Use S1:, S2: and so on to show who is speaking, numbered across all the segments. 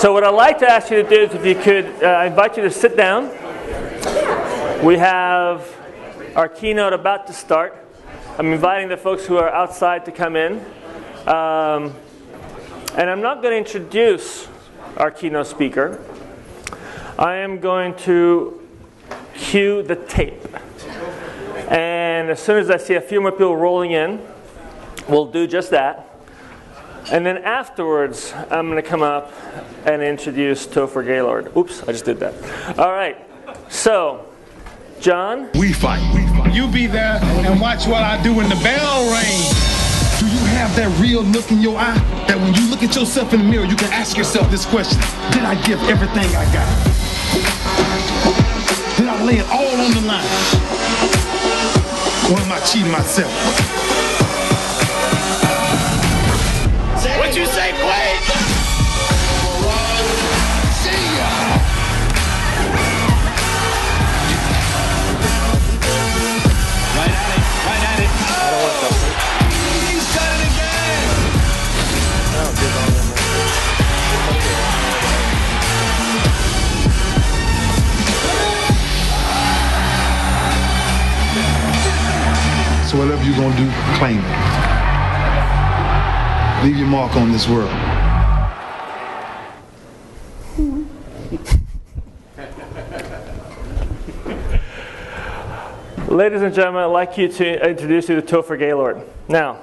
S1: So what I'd like to ask you to do is, if you could, I invite you to sit down. We have our keynote about to start. I'm inviting the folks who are outside to come in. And I'm not going to introduce our keynote speaker. I am going to cue the tape. And as soon as I see a few more people rolling in, we'll do just that. And then afterwards, I'm going to come up and introduce Topher Gaylor. Oops, I just did that. All right. So, John?
S2: We fight. You be there and watch what I do when the bell rings. Do you have that real look in your eye that when you look at yourself in the mirror, you can ask yourself this question: did I give everything I got? Did I lay it all on the line? Or am I cheating myself?
S3: What you say, Quake? See ya! Right at it. I don't want that. He's done it again!
S2: So whatever you're gonna do, claim it. Leave your mark on this world.
S1: Ladies and gentlemen, I'd like you to introduce you to Topher Gaylor. Now,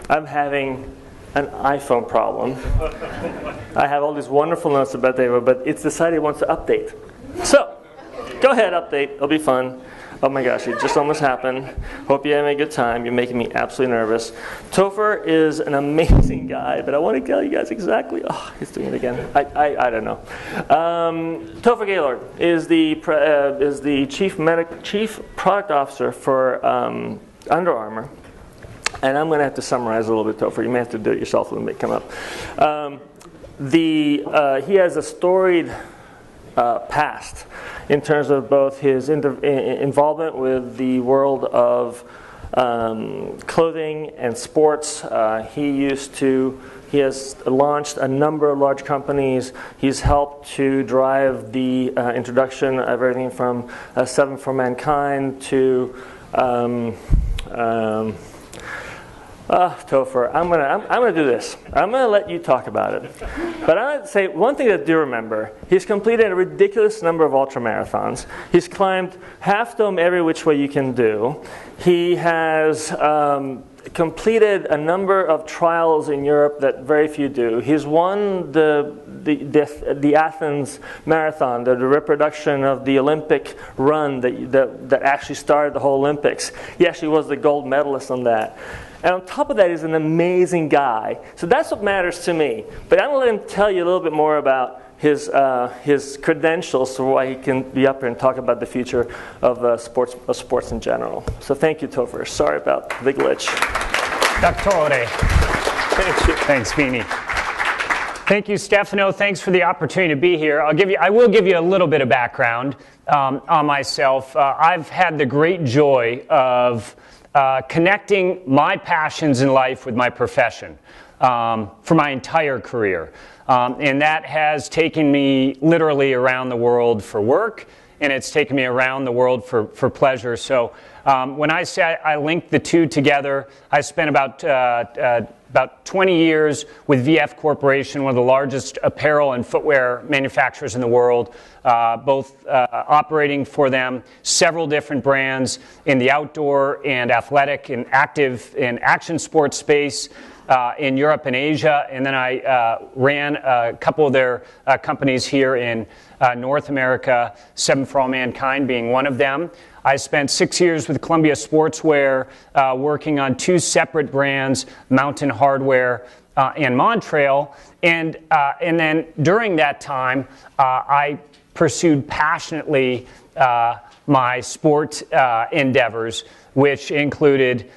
S1: I'm having an iPhone problem. I have all these wonderful notes about David, but it's decided it wants to update. So, go ahead, update. It'll be fun. Oh my gosh, it just almost happened. Hope you're having a good time. You're making me absolutely nervous. Topher is an amazing guy, but I want to tell you guys exactly. Oh, he's doing it again. I don't know. Topher Gaylor is the chief product officer for Under Armour. And I'm going to have to summarize a little bit, Topher. You may have to do it yourself when it come up. He has a storied past in terms of both his involvement with the world of clothing and sports. He has launched a number of large companies. He's helped to drive the introduction of everything from 7 for Mankind to Topher, I'm gonna do this. I'm gonna let you talk about it. But I want to say one thing that I do remember: he's completed a ridiculous number of ultramarathons. He's climbed Half Dome every which way you can do. He has completed a number of trials in Europe that very few do. He's won the Athens Marathon, the reproduction of the Olympic run that actually started the whole Olympics. He actually was the gold medalist on that. And on top of that, he's an amazing guy. So that's what matters to me. But I'm going to let him tell you a little bit more about his credentials for why he can be up here and talk about the future of sports in general. So thank you, Topher. Sorry about the glitch.
S4: Doctore.
S1: Thank you.
S4: Thanks, Beanie. Thank you, Stefano. Thanks for the opportunity to be here. I will give you a little bit of background on myself. I've had the great joy of connecting my passions in life with my profession for my entire career. And that has taken me literally around the world for work, and it's taken me around the world for pleasure. So when I say I link the two together, I spent about 20 years with VF Corporation, one of the largest apparel and footwear manufacturers in the world, both operating for them several different brands in the outdoor and athletic and active and action sports space in Europe and Asia. And then I ran a couple of their companies here in North America, 7 for Mankind being one of them. I spent 6 years with Columbia Sportswear working on 2 separate brands, Mountain Hardwear and Montrail. And then during that time, I pursued passionately my sport endeavors, which included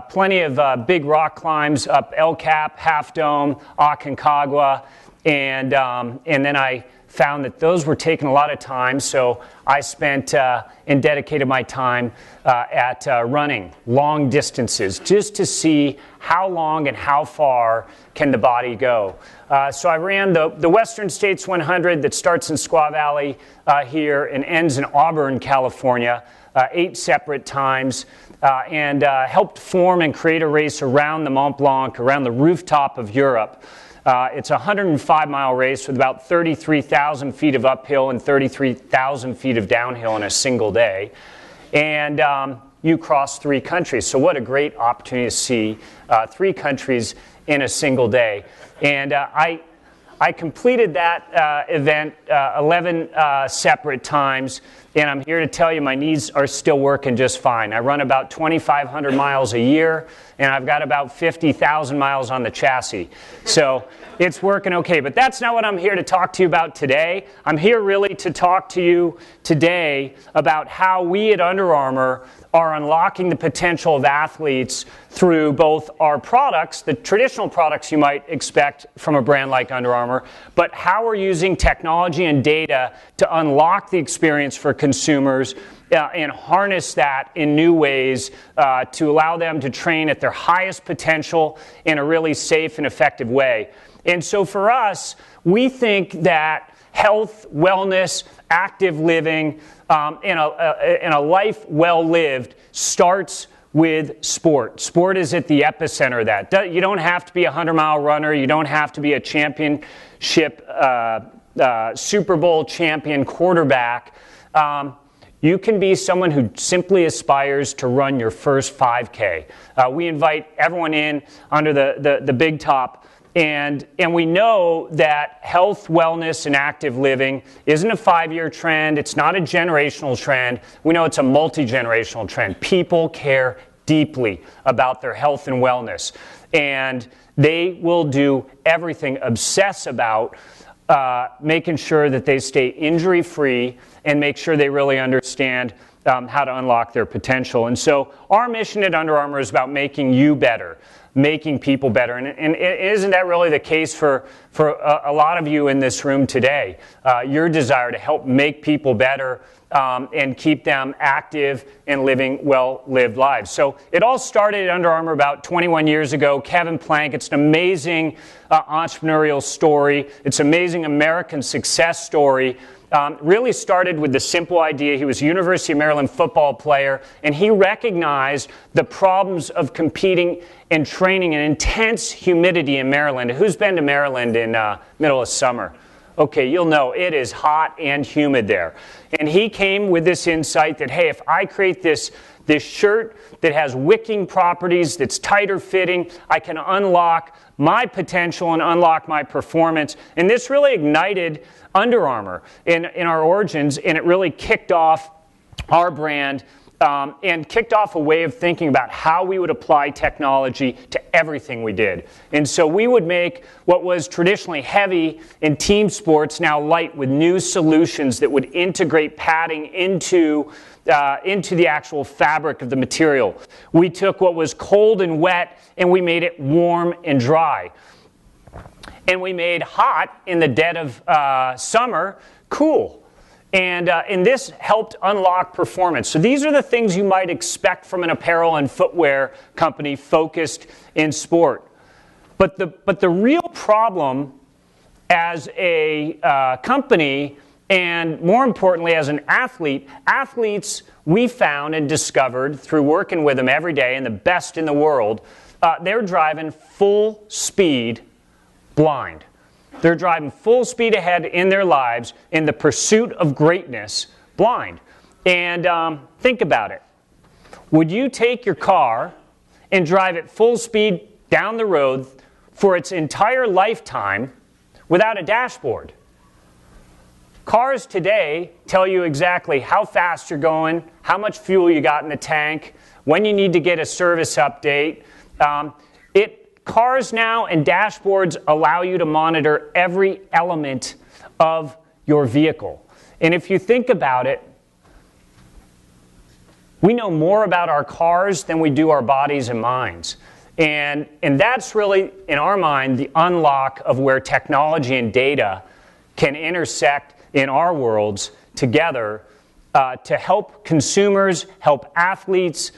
S4: plenty of big rock climbs up El Cap, Half Dome, Aconcagua, and then I found that those were taking a lot of time, so I spent and dedicated my time at running long distances just to see how long and how far can the body go. So I ran the Western States 100 that starts in Squaw Valley here and ends in Auburn, California, 8 separate times, and helped form and create a race around the Mont Blanc, around the rooftop of Europe. It's a 105-mile race with about 33,000 feet of uphill and 33,000 feet of downhill in a single day. And you cross 3 countries. So what a great opportunity to see 3 countries in a single day. And I completed that event 11 separate times, and I'm here to tell you my knees are still working just fine. I run about 2,500 miles a year, and I've got about 50,000 miles on the chassis. So it's working okay. But that's not what I'm here to talk to you about today. I'm here really to talk to you today about how we at Under Armour are unlocking the potential of athletes through both our products, the traditional products you might expect from a brand like Under Armour, but how we're using technology and data to unlock the experience for consumers and harness that in new ways to allow them to train at their highest potential in a really safe and effective way. And so for us, we think that health, wellness, active living, and a life well lived starts with sport. Sport is at the epicenter of that. You don't have to be a 100-mile runner. You don't have to be a championship, Super Bowl champion quarterback. You can be someone who simply aspires to run your first 5K. We invite everyone in under the big top. And we know that health, wellness, and active living isn't a 5-year trend. It's not a generational trend. We know it's a multi-generational trend. People care deeply about their health and wellness. And they will do everything, obsess about making sure that they stay injury-free and make sure they really understand how to unlock their potential. And so our mission at Under Armour is about making you better, making people better. And isn't that really the case for a lot of you in this room today? Your desire to help make people better and keep them active and living well-lived lives. So it all started at Under Armour about 21 years ago. Kevin Plank, it's an amazing entrepreneurial story. It's an amazing American success story. Really started with the simple idea. He was a University of Maryland football player, and he recognized the problems of competing and training in intense humidity in Maryland. Who's been to Maryland in middle of summer? Okay, you'll know it is hot and humid there. And he came with this insight that, hey, if I create this shirt that has wicking properties, that's tighter fitting, I can unlock my potential and unlock my performance. And this really ignited Under Armour in our origins, and it really kicked off our brand and kicked off a way of thinking about how we would apply technology to everything we did. And so we would make what was traditionally heavy in team sports now light with new solutions that would integrate padding into the actual fabric of the material. We took what was cold and wet and we made it warm and dry. And we made hot in the dead of summer cool. And this helped unlock performance. So these are the things you might expect from an apparel and footwear company focused in sport. But the real problem as a company, and more importantly as an athlete, athletes we found and discovered through working with them every day, and the best in the world, they're driving full speed blind. They're driving full speed ahead in their lives in the pursuit of greatness blind. And think about it. Would you take your car and drive at full speed down the road for its entire lifetime without a dashboard? Cars today tell you exactly how fast you're going, how much fuel you got in the tank, when you need to get a service update. Cars now and dashboards allow you to monitor every element of your vehicle. And if you think about it, we know more about our cars than we do our bodies and minds. And that's really, in our mind, the unlock of where technology and data can intersect in our worlds together to help consumers, help athletes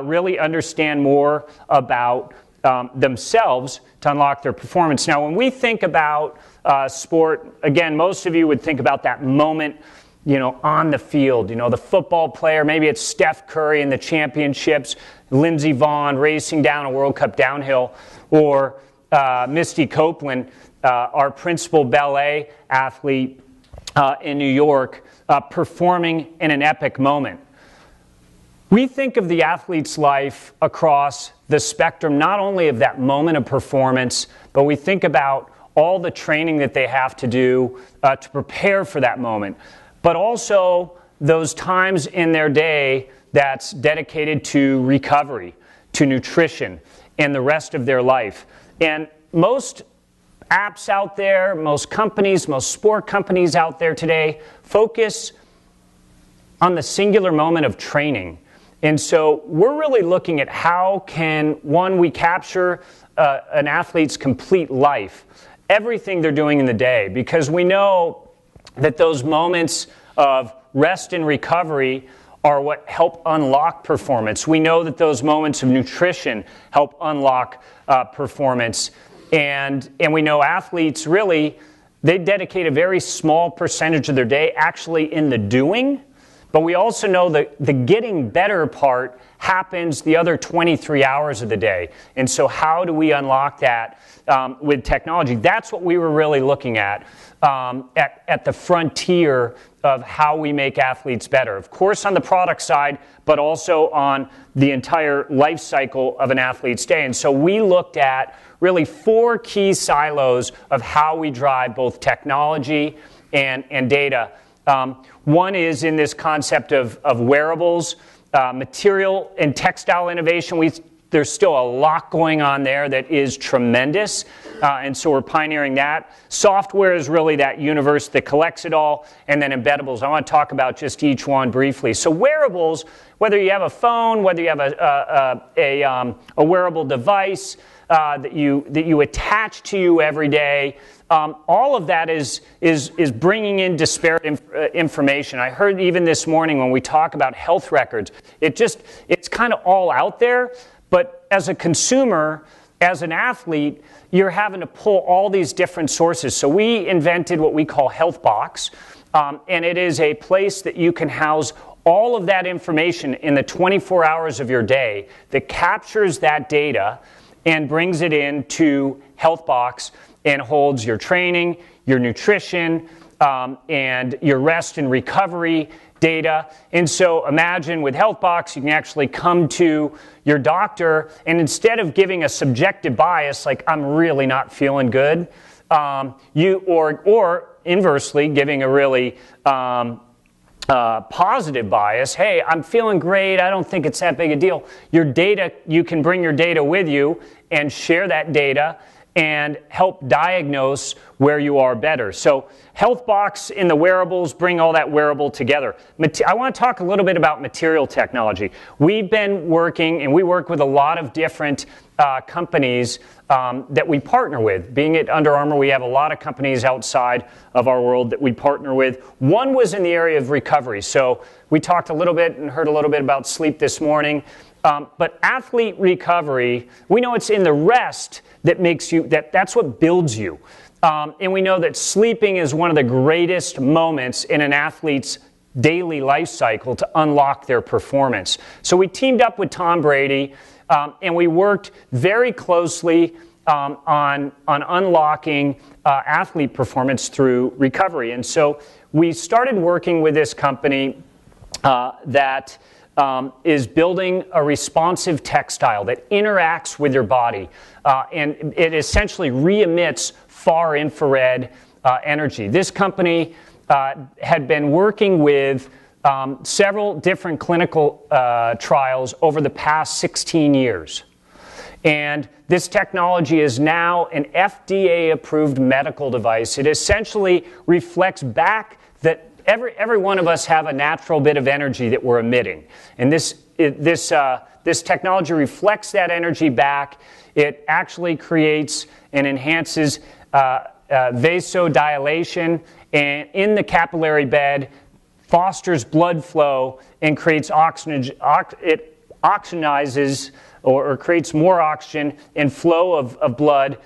S4: really understand more about themselves to unlock their performance. Now, when we think about sport, again, most of you would think about that moment, on the field. The football player, maybe it's Steph Curry in the championships, Lindsey Vonn racing down a World Cup downhill, or Misty Copeland, our principal ballet athlete in New York, performing in an epic moment. We think of the athlete's life across the spectrum, not only of that moment of performance, but we think about all the training that they have to do to prepare for that moment, but also those times in their day that's dedicated to recovery, to nutrition, and the rest of their life. And most apps out there, most companies, most sport companies out there today focus on the singular moment of training. And so we're really looking at how can, one, we capture an athlete's complete life, everything they're doing in the day, because we know that those moments of rest and recovery are what help unlock performance. We know that those moments of nutrition help unlock performance. And we know athletes really, they dedicate a very small percentage of their day actually in the doing. But we also know that the getting better part happens the other 23 hours of the day. And so how do we unlock that with technology? That's what we were really looking at the frontier of how we make athletes better. Of course, on the product side, but also on the entire life cycle of an athlete's day. And so we looked at really 4 key silos of how we drive both technology and data. One is in this concept of wearables, material and textile innovation. There's still a lot going on there that is tremendous, and so we're pioneering that. Software is really that universe that collects it all, and then embeddables. I want to talk about just each one briefly. So wearables, whether you have a phone, whether you have a wearable device that you attach to you every day, all of that is bringing in disparate information. I heard even this morning when we talk about health records, it's kind of all out there. But as a consumer, as an athlete, you're having to pull all these different sources. So we invented what we call HealthBox, and it is a place that you can house all of that information in the 24 hours of your day that captures that data and brings it into HealthBox and holds your training, your nutrition, and your rest and recovery data. And so imagine with HealthBox, you can actually come to your doctor, and instead of giving a subjective bias, like I'm really not feeling good, or inversely giving a really positive bias, hey, I'm feeling great, I don't think it's that big a deal. Your data, you can bring your data with you and share that data and help diagnose where you are better. So HealthBox in the wearables bring all that wearable together. I want to talk a little bit about material technology. We've been working, and we work with a lot of different companies that we partner with. Being at Under Armour, we have a lot of companies outside of our world that we partner with. One was in the area of recovery. So we talked a little bit and heard a little bit about sleep this morning. But athlete recovery, we know it's in the rest that makes you, that's what builds you. And we know that sleeping is one of the greatest moments in an athlete's daily life cycle to unlock their performance. So we teamed up with Tom Brady, and we worked very closely on unlocking athlete performance through recovery. And so we started working with this company that is building a responsive textile that interacts with your body, and it essentially re-emits far infrared energy. This company had been working with several different clinical trials over the past 16 years. And this technology is now an FDA-approved medical device. It essentially reflects back that every one of us have a natural bit of energy that we're emitting. And this technology reflects that energy back. It actually creates and enhances vasodilation and in the capillary bed, fosters blood flow and creates it oxygenizes or creates more oxygen and flow of blood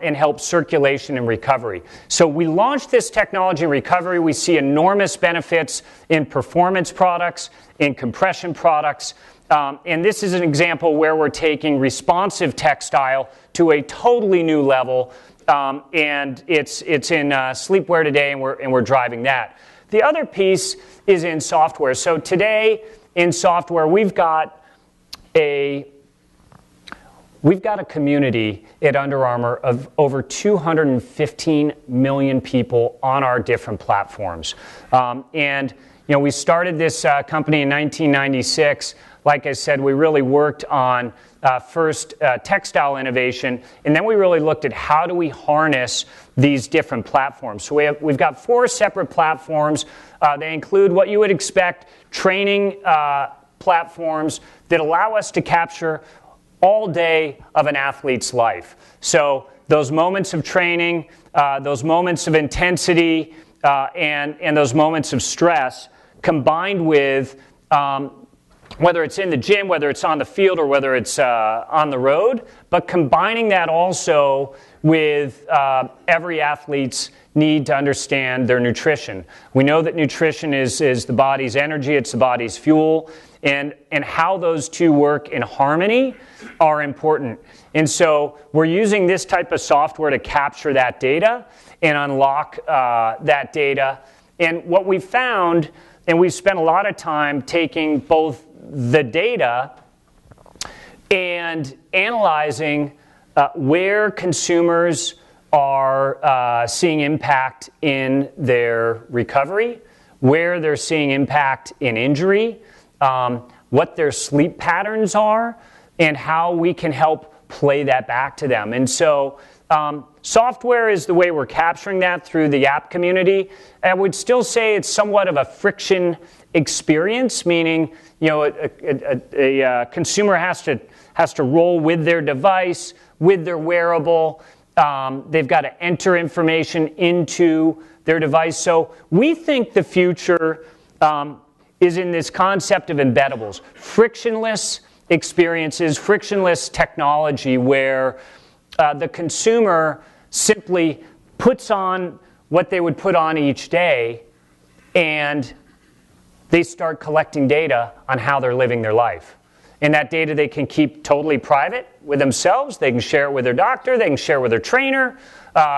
S4: and helps circulation and recovery. So we launched this technology in recovery. We see enormous benefits in performance products, in compression products, and this is an example where we're taking responsive textile to a totally new level, and it's in sleepwear today, and we're driving that. The other piece is in software. So today in software, we've got a community at Under Armour of over 215 million people on our different platforms. And we started this company in 1996. Like I said, we really worked on first textile innovation, and then we really looked at how do we harness these different platforms. So we've got 4 separate platforms. They include what you would expect, training platforms that allow us to capture all day of an athlete's life. So those moments of training, those moments of intensity, and those moments of stress, combined with whether it's in the gym, whether it's on the field, or whether it's on the road, but combining that also with every athlete's need to understand their nutrition. We know that nutrition is the body's energy, it's the body's fuel, and how those two work in harmony are important. And so we're using this type of software to capture that data and unlock that data. And what we found, and we've spent a lot of time taking both the data and analyzing where consumers are seeing impact in their recovery, where they're seeing impact in injury, what their sleep patterns are, and how we can help play that back to them. And so software is the way we're capturing that through the app community. I would still say it's somewhat of a friction experience, meaning a consumer has to roll with their device, with their wearable. They've got to enter information into their device. So we think the future is in this concept of embeddables, frictionless experiences, frictionless technology where the consumer simply puts on what they would put on each day, and they start collecting data on how they're living their life. And that data they can keep totally private with themselves. They can share it with their doctor. They can share it with their trainer.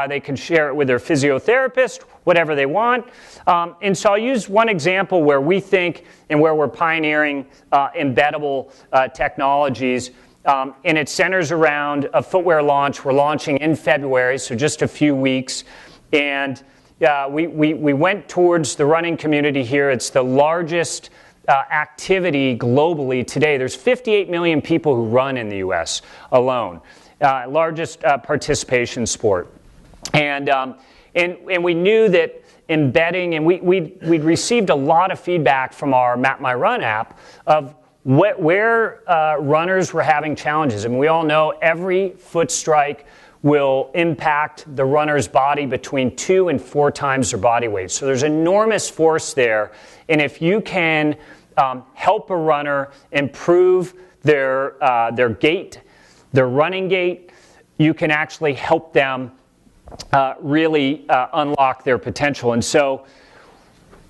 S4: They can share it with their physiotherapist, whatever they want. And so I'll use one example where we think and where we're pioneering embeddable technologies. And it centers around a footwear launch. We're launching in February, so just a few weeks. And we went towards the running community here. It's the largest activity globally today. There's 58 million people who run in the U.S. alone. Largest participation sport. And we knew that embedding, and we'd received a lot of feedback from our Map My Run app of where runners were having challenges. And we all know every foot strike will impact the runner's body between 2 and 4 times their body weight. So there's enormous force there. And if you can help a runner improve their gait, their running gait, you can actually help them really unlock their potential. And so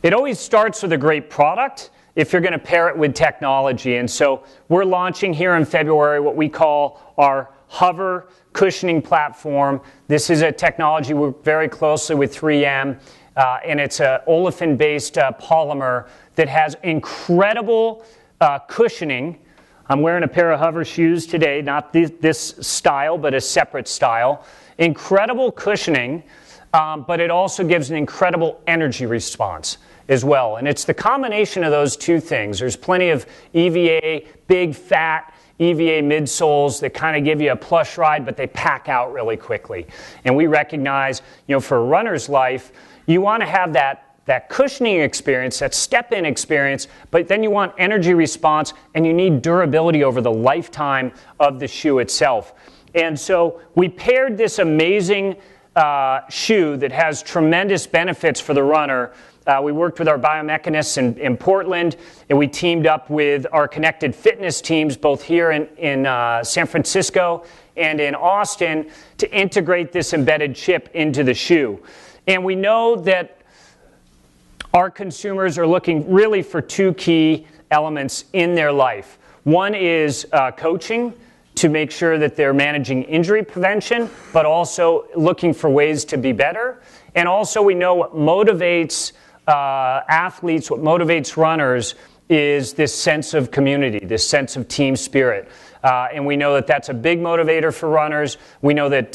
S4: it always starts with a great product if you're going to pair it with technology. And so we're launching here in February what we call our Hover cushioning platform. This is a technology we work very closely with 3M, and it's an olefin-based polymer that has incredible cushioning. I'm wearing a pair of Hover shoes today, not this style, but a separate style. Incredible cushioning, but it also gives an incredible energy response as well. And it's the combination of those two things. There's plenty of EVA, big, fat EVA midsoles that kind of give you a plush ride, but they pack out really quickly. And we recognize, for a runner's life, you want to have that cushioning experience, that step-in experience, but then you want energy response, and you need durability over the lifetime of the shoe itself. And so we paired this amazing shoe that has tremendous benefits for the runner. We worked with our biomechanists in Portland, and we teamed up with our connected fitness teams both here in San Francisco and in Austin to integrate this embedded chip into the shoe. And we know that our consumers are looking really for two key elements in their life. One is coaching to make sure that they're managing injury prevention, but also looking for ways to be better. And also we know what motivates athletes, what motivates runners is this sense of community, this sense of team spirit. And we know that that's a big motivator for runners. We know that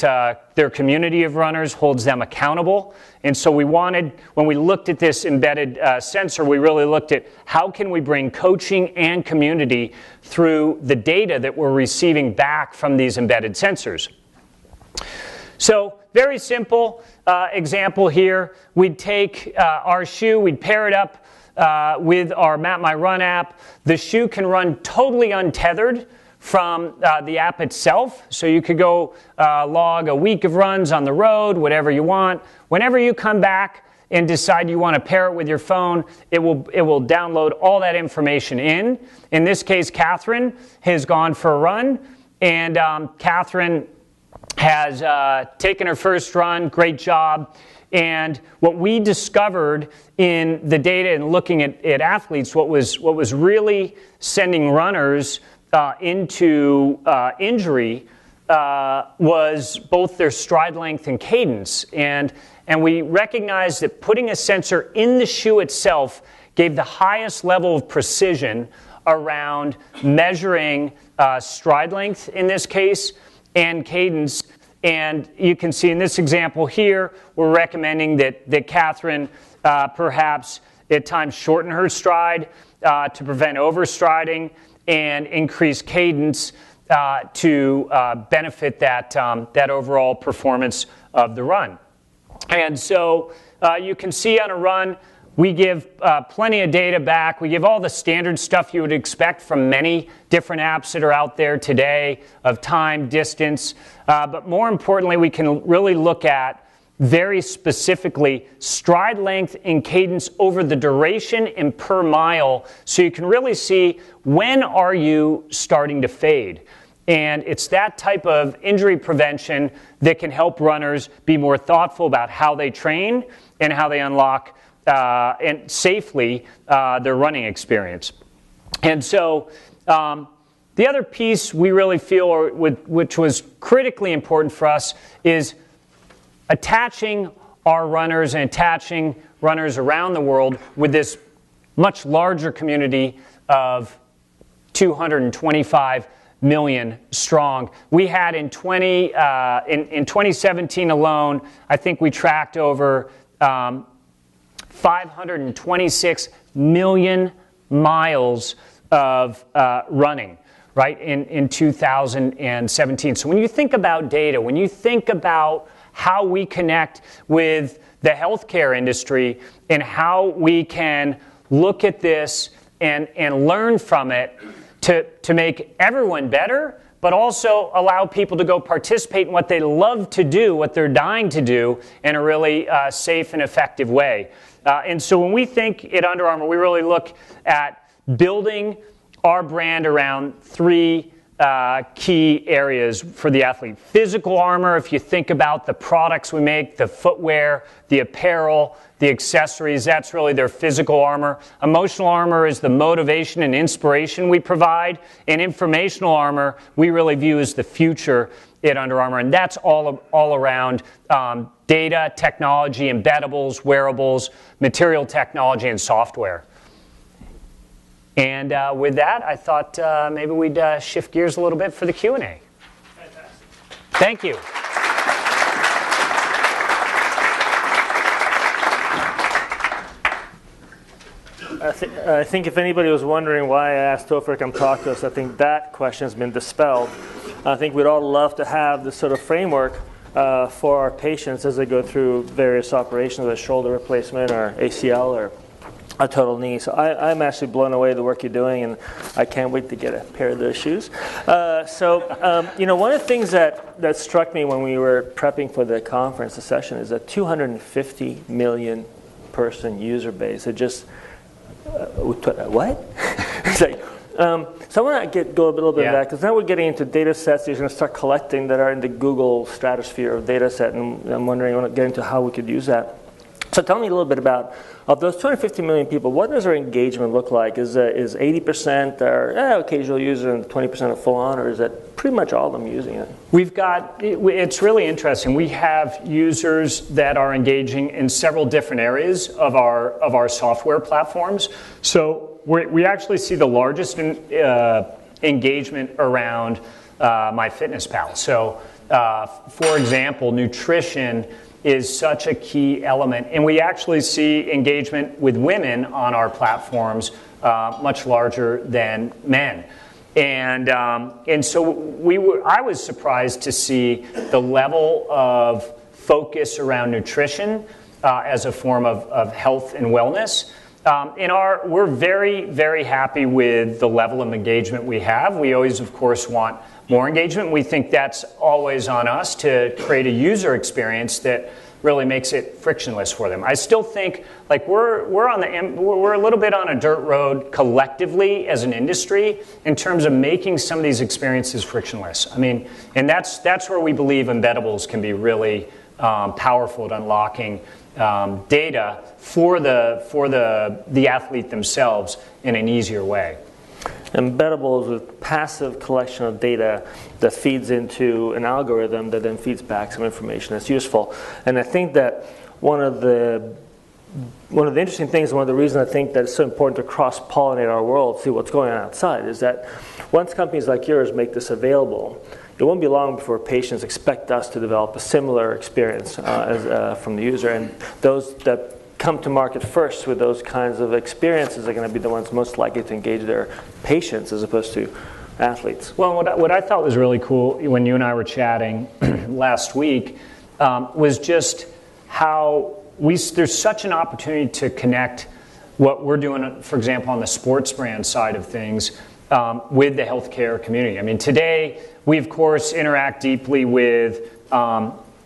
S4: their community of runners holds them accountable. And so we wanted, when we looked at this embedded sensor, we really looked at how can we bring coaching and community through the data that we're receiving back from these embedded sensors. So very simple example here. We'd take our shoe, we'd pair it up with our Map My Run app. The shoe can run totally untethered from the app itself. So you could go log a week of runs on the road, whatever you want. Whenever you come back and decide you want to pair it with your phone, it will download all that information in. In this case, Catherine has gone for a run, and Catherine has taken her first run. Great job. And what we discovered in the data and looking at athletes, what was really sending runners into injury was both their stride length and cadence. And we recognized that putting a sensor in the shoe itself gave the highest level of precision around measuring stride length in this case and cadence. And you can see in this example here, we're recommending that Catherine perhaps at times shorten her stride to prevent overstriding and increase cadence to benefit that overall performance of the run. And so you can see on a run, we give plenty of data back. We give all the standard stuff you would expect from many different apps that are out there today of time, distance. But more importantly, we can really look at very specifically stride length and cadence over the duration and per mile. So you can really see when are you starting to fade. And it's that type of injury prevention that can help runners be more thoughtful about how they train and how they unlock and safely their running experience. And so the other piece we really feel, which was critically important for us, is attaching our runners and attaching runners around the world with this much larger community of 225 million strong. We had in 2017 alone, I think we tracked over 526 million miles of running, right, in 2017. So when you think about data, when you think about how we connect with the healthcare industry and how we can look at this and learn from it to make everyone better, but also allow people to go participate in what they love to do, what they're dying to do, in a really safe and effective way. And so when we think at Under Armour, we really look at building our brand around three key areas for the athlete. Physical armor, if you think about the products we make, the footwear, the apparel, the accessories, that's really their physical armor. Emotional armor is the motivation and inspiration we provide. And informational armor, we really view as the future at Under Armour. And that's all around data, technology, embeddables, wearables, material technology, and software. And with that, I thought maybe we'd shift gears a little bit for the Q&A.
S1: Fantastic.
S4: Thank you.
S1: I think if anybody was wondering why I asked Topher to come talk to us, I think that question has been dispelled. I think we'd all love to have this sort of framework for our patients as they go through various operations, a shoulder replacement or ACL or a total knee. So I'm actually blown away the work you're doing, and I can't wait to get a pair of those shoes. One of the things that struck me when we were prepping for the conference, the session, is that 250 million person user base. It just, what? It's like, so I want to go a little bit of that, because now we're getting into data sets that you're going to start collecting that are in the Google stratosphere of data set, and I'm wondering, I want to get into how we could use that. So tell me a little bit about, of those 250 million people, what does our engagement look like? Is 80% are occasional user and 20% are full on, or is that pretty much all of them using it?
S4: We've got, it's really interesting. We have users that are engaging in several different areas of our software platforms. So we actually see the largest engagement around MyFitnessPal. So for example, nutrition is such a key element. And we actually see engagement with women on our platforms much larger than men. And so I was surprised to see the level of focus around nutrition as a form of health and wellness. We're very, very happy with the level of engagement we have. We always, of course, want more engagement. We think that's always on us to create a user experience that really makes it frictionless for them. I still think like we're a little bit on a dirt road collectively as an industry in terms of making some of these experiences frictionless. I mean, and that's where we believe embeddables can be really powerful at unlocking data for the athlete themselves in an easier way.
S1: Embeddables is a passive collection of data that feeds into an algorithm that then feeds back some information that's useful. And I think that one of the interesting things, one of the reasons I think that it's so important to cross-pollinate our world, see what's going on outside, is that once companies like yours make this available, it won't be long before patients expect us to develop a similar experience from the user. And those that come to market first with those kinds of experiences are going to be the ones most likely to engage their patients as opposed to athletes.
S4: Well, what I thought was really cool when you and I were chatting last week was just how there's such an opportunity to connect what we're doing, for example, on the sports brand side of things with the healthcare community. I mean, today we, of course, interact deeply with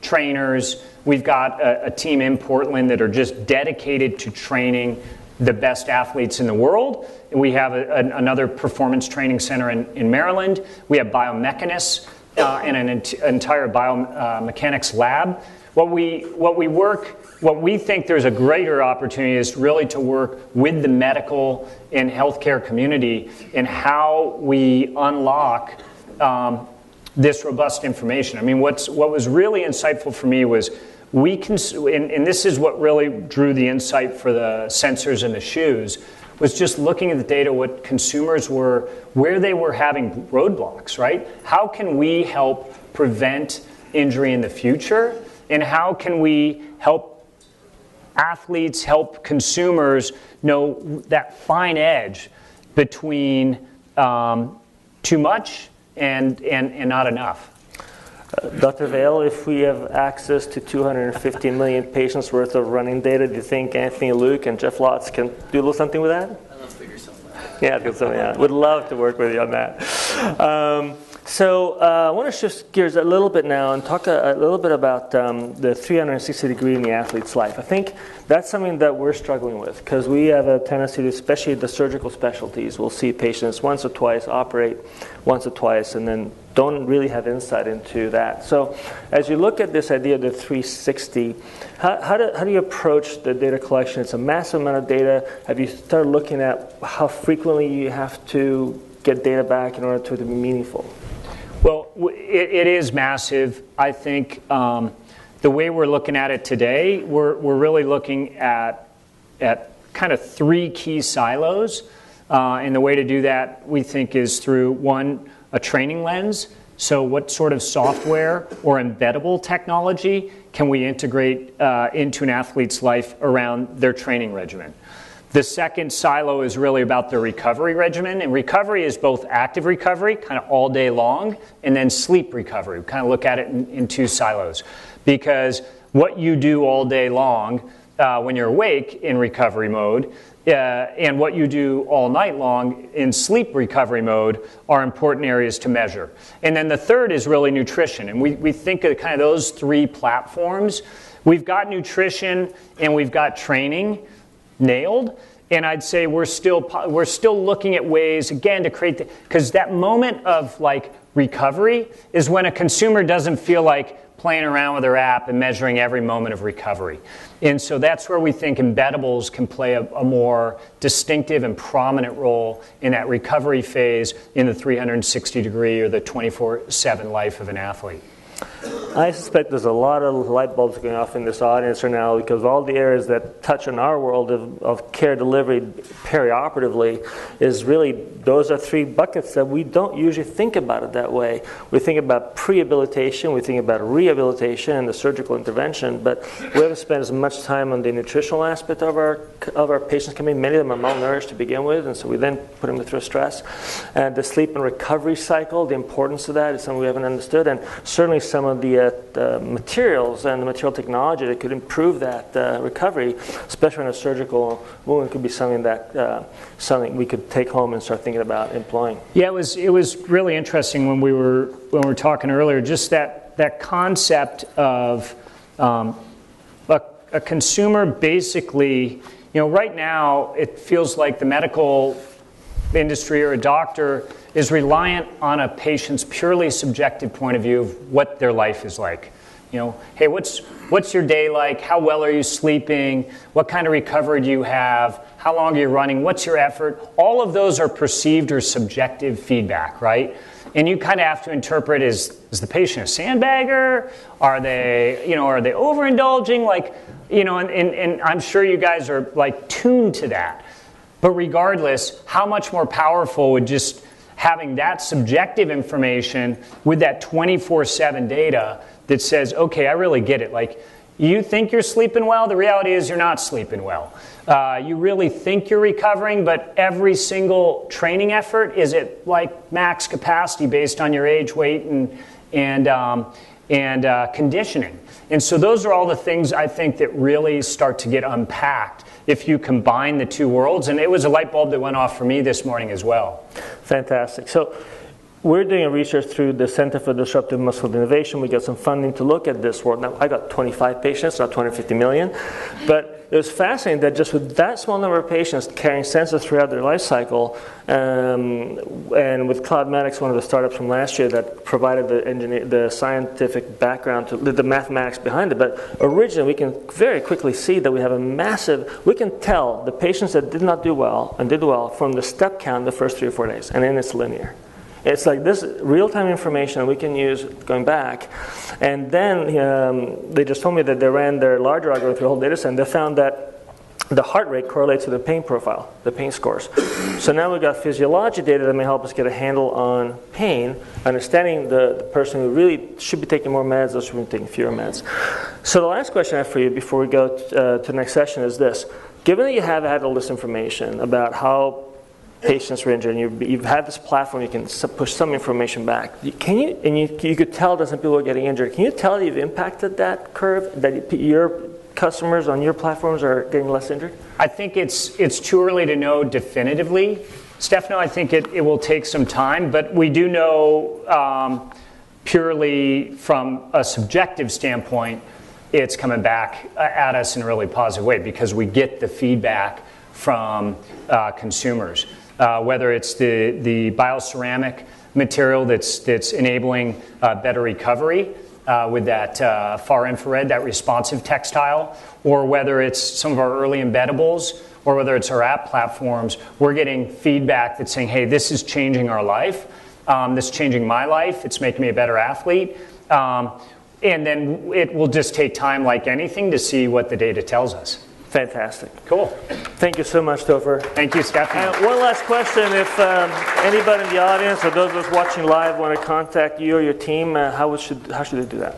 S4: trainers. We've got a team in Portland that are just dedicated to training the best athletes in the world. We have another performance training center in Maryland. We have biomechanists and an entire biomechanics lab. What we think there's a greater opportunity is really to work with the medical and healthcare community in how we unlock this robust information. I mean, what was really insightful for me was and this is what really drew the insight for the sensors in the shoes, was just looking at the data, what consumers were, where they were having roadblocks, right? How can we help prevent injury in the future? And how can we help athletes, help consumers know that fine edge between too much and not enough?
S1: Dr. Vale, if we have access to 250 million patients worth of running data, do you think Anthony Luke and Jeff Lotz can do a little something with that?
S5: Let's figure something out.
S1: Yeah, figure something out. Would love to work with you on that. I want to shift gears a little bit now and talk a little bit about the 360 degree in the athlete's life. I think that's something that we're struggling with because we have a tendency to, especially the surgical specialties, we'll see patients once or twice, operate once or twice, and then don't really have insight into that. So as you look at this idea of the 360, how do you approach the data collection? It's a massive amount of data. Have you started looking at how frequently you have to get data back in order to be meaningful?
S4: Well, it is massive. I think the way we're looking at it today, we're really looking at kind of three key silos. And the way to do that, we think, is through, one, a training lens. So what sort of software or embeddable technology can we integrate into an athlete's life around their training regimen? The second silo is really about the recovery regimen, and recovery is both active recovery, kind of all day long, and then sleep recovery. We kind of look at it in two silos, because what you do all day long when you're awake in recovery mode, and what you do all night long in sleep recovery mode are important areas to measure. And then the third is really nutrition. And we think of kind of those three platforms. We've got nutrition and we've got training nailed. And I'd say we're still looking at ways, again, to create because that moment of like recovery is when a consumer doesn't feel like playing around with their app and measuring every moment of recovery. And so that's where we think embeddables can play a more distinctive and prominent role in that recovery phase in the 360-degree or the 24/7 life of an athlete.
S1: I suspect there's a lot of light bulbs going off in this audience right now because all the areas that touch on our world of care delivery perioperatively is really, those are three buckets that we don't usually think about it that way. We think about prehabilitation, we think about rehabilitation and the surgical intervention, but we haven't spent as much time on the nutritional aspect of our patients coming in. Many of them are malnourished to begin with, and so we then put them through stress. And the sleep and recovery cycle, the importance of that is something we haven't understood, and certainly some of the materials and the material technology that could improve that recovery, especially in a surgical wound, could be something that something we could take home and start thinking about employing.
S4: Yeah, it was really interesting when we were talking earlier. Just that concept of a consumer basically, right now it feels like the medical industry or a doctor is reliant on a patient's purely subjective point of view of what their life is like. Hey, what's your day like? How well are you sleeping? What kind of recovery do you have? How long are you running? What's your effort? All of those are perceived or subjective feedback, right? And you kind of have to interpret, is the patient a sandbagger? Are they overindulging? And I'm sure you guys are tuned to that. But regardless, how much more powerful would just having that subjective information with that 24/7 data that says, okay, I really get it. You think you're sleeping well, the reality is you're not sleeping well. You really think you're recovering, but every single training effort is at max capacity based on your age, weight, and conditioning. And so those are all the things I think that really start to get unpacked if you combine the two worlds. And it was a light bulb that went off for me this morning as well.
S1: Fantastic. So we're doing a research through the Center for Disruptive Muscle Innovation. We got some funding to look at this world. Now, I got 25 patients, not 250 million. But it was fascinating that just with that small number of patients carrying sensors throughout their life cycle, and with Cloudmatics, one of the startups from last year that provided the scientific background, to the mathematics behind it. But originally, we can very quickly see that we have we can tell the patients that did not do well and did well from the step count the first 3 or 4 days, and then it's linear. It's like this real-time information we can use going back. And then they just told me that they ran their larger algorithm through the whole data set, and they found that the heart rate correlates with the pain profile, the pain scores. So now we've got physiologic data that may help us get a handle on pain, understanding the person who really should be taking more meds or should be taking fewer meds. So the last question I have for you before we go to the next session is this. Given that you have had all this information about how patients were injured, and you've had this platform, you can push some information back. Can you, and you could tell that some people are getting injured. Can you tell that you've impacted that curve, that your customers on your platforms are getting less injured?
S4: I think it's too early to know definitively, Stefano. I think it will take some time, but we do know purely from a subjective standpoint, it's coming back at us in a really positive way because we get the feedback from consumers. Whether it's the bioceramic material that's enabling better recovery with that far infrared, that responsive textile, or whether it's some of our early embeddables, or whether it's our app platforms, we're getting feedback that's saying, hey, this is changing our life, this is changing my life, it's making me a better athlete. And then it will just take time like anything to see what the data tells us.
S1: Fantastic.
S4: Cool.
S1: Thank you so much, Topher.
S4: Thank you, Stefano.
S1: One last question. If anybody in the audience or those of us watching live want to contact you or your team, how should they do that?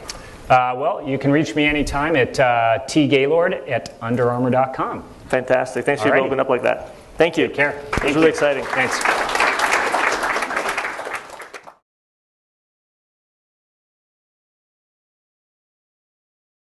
S4: Well, you can reach me anytime at tgaylord@underarmour.com.
S1: Fantastic. Thanks for opening up like that. Thank you.
S4: Take care.
S1: It was really exciting.
S4: Thanks.